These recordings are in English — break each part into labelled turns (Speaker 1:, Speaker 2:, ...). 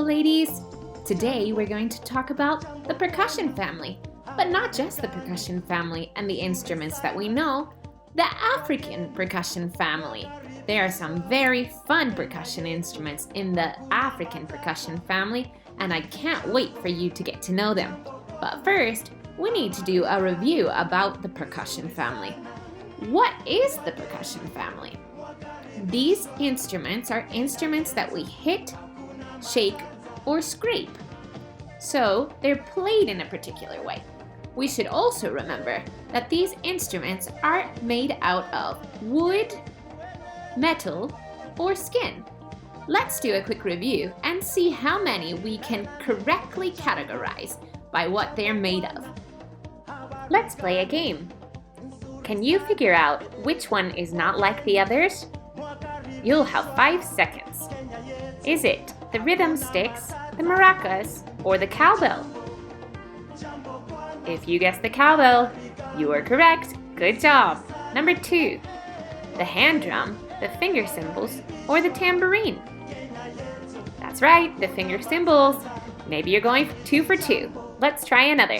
Speaker 1: ladies! Today we're going to talk about the percussion family, but not just the percussion family and the instruments that we know, the African percussion family. There are some very fun percussion instruments in the African percussion family, and I can't wait for you to get to know them. But first, we need to do a review about the percussion family. What is the percussion family? These instruments are instruments that we hit, shake, or scrape. So they're played in a particular way. We should also remember that these instruments are made out of wood, metal, or skin. Let's do a quick review and see how many we can correctly categorize by what they're made of. Let's play a game. Can you figure out which one is not like the others? You'll have 5 seconds. Is it the rhythm sticks, the maracas, or the cowbell? If you guessed the cowbell, you are correct. Good job. Number 2, the hand drum, the finger cymbals, or the tambourine? That's right, the finger cymbals. Maybe you're going 2 for 2. Let's try another.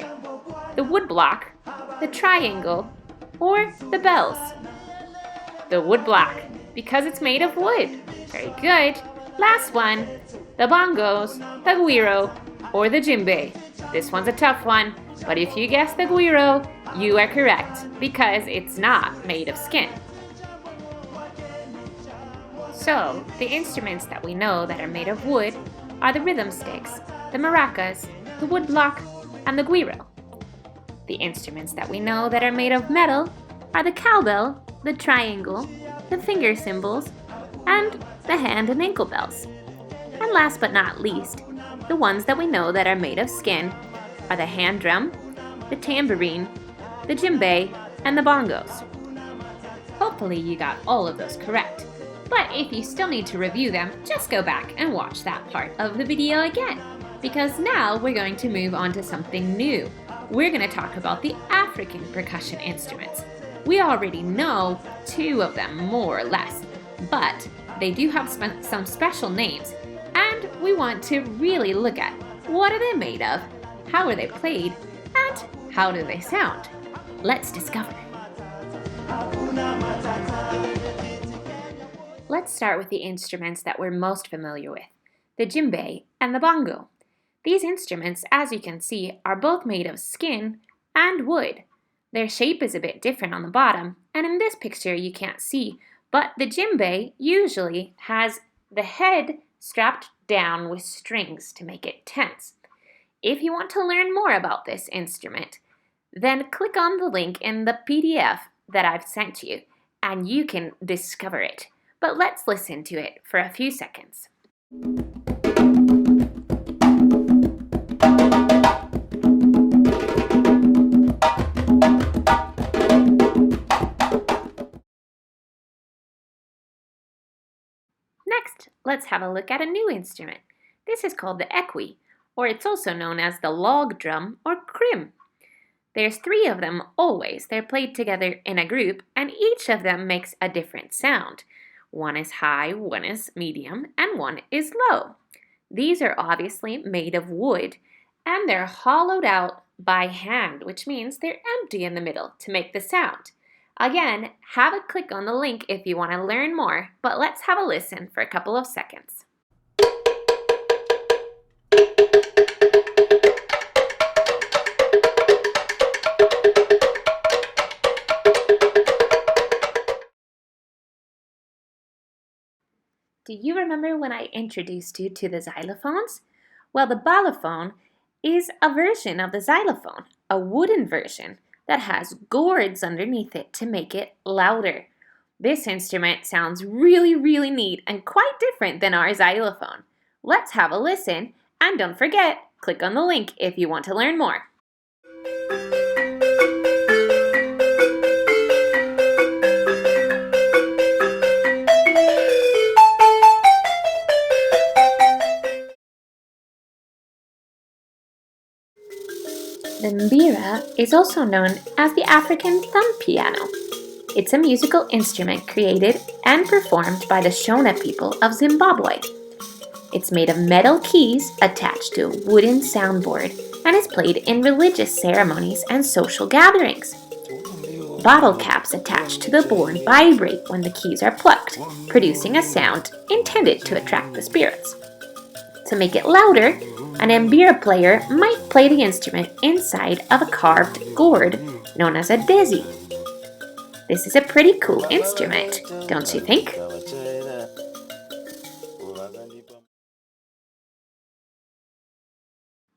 Speaker 1: The wood block, the triangle, or the bells? The wood block, because it's made of wood. Very good. Last one, the bongos, the guiro, or the djembe. This one's a tough one, but if you guess the guiro, you are correct, because it's not made of skin. So, the instruments that we know that are made of wood are the rhythm sticks, the maracas, the wood block, and the guiro. The instruments that we know that are made of metal are the cowbell, the triangle, the finger cymbals, and the hand and ankle bells. And last but not least, the ones that we know that are made of skin are the hand drum, the tambourine, the djembe, and the bongos. Hopefully you got all of those correct. But if you still need to review them, just go back and watch that part of the video again, because now we're going to move on to something new. We're going to talk about the African percussion instruments. We already know 2 of them, more or less, but they do have some special names, and we want to really look at what are they made of, how are they played, and how do they sound. Let's discover. Let's start with the instruments that we're most familiar with, the djembe and the bongo. These instruments, as you can see, are both made of skin and wood. Their shape is a bit different on the bottom, and in this picture you can't see, but the djembe usually has the head strapped down with strings to make it tense. If you want to learn more about this instrument, then click on the link in the PDF that I've sent you, and you can discover it. But let's listen to it for a few seconds. Next, let's have a look at a new instrument. This is called the ekwe, or it's also known as the log drum or krim. There's 3 of them always. They're played together in a group, and each of them makes a different sound. One is high, one is medium, and one is low. These are obviously made of wood, and they're hollowed out by hand, which means they're empty in the middle to make the sound. Again, have a click on the link if you want to learn more, but let's have a listen for a couple of seconds. Do you remember when I introduced you to the xylophones? Well, the balafon is a version of the xylophone, a wooden version that has gourds underneath it to make it louder. This instrument sounds really, really neat and quite different than our xylophone. Let's have a listen, and don't forget, click on the link if you want to learn more. The mbira is also known as the African thumb piano. It's a musical instrument created and performed by the Shona people of Zimbabwe. It's made of metal keys attached to a wooden soundboard and is played in religious ceremonies and social gatherings. Bottle caps attached to the board vibrate when the keys are plucked, producing a sound intended to attract the spirits. To make it louder, an mbira player might play the instrument inside of a carved gourd known as a desi. This is a pretty cool instrument, don't you think?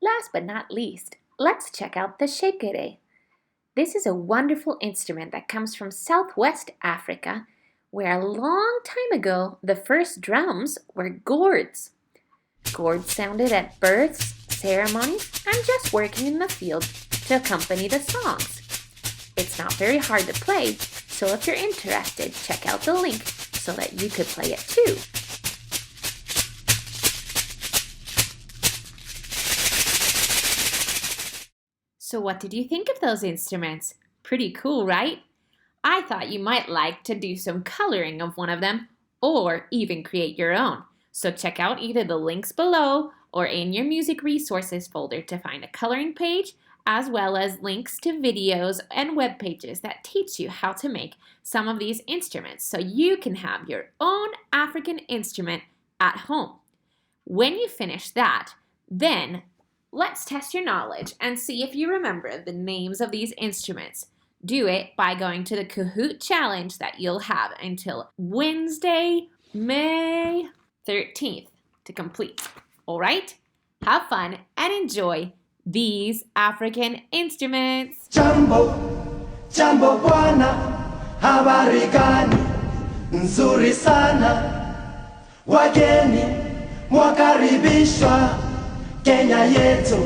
Speaker 1: Last but not least, let's check out the shekere. This is a wonderful instrument that comes from Southwest Africa, where a long time ago the first drums were gourds. Gourds sounded at births, ceremonies, and just working in the field to accompany the songs. It's not very hard to play, so if you're interested, check out the link so that you could play it too. So what did you think of those instruments? Pretty cool, right? I thought you might like to do some coloring of one of them or even create your own. So check out either the links below or in your music resources folder to find a coloring page, as well as links to videos and web pages that teach you how to make some of these instruments so you can have your own African instrument at home. When you finish that, then let's test your knowledge and see if you remember the names of these instruments. Do it by going to the Kahoot challenge that you'll have until Wednesday, May 13th to complete. All right? Have fun and enjoy these African instruments.
Speaker 2: Jambo, jambo bwana, habari gani? Nzuri sana. Wageni mwakaribishwa Kenya yetu,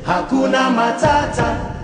Speaker 2: hakuna matata.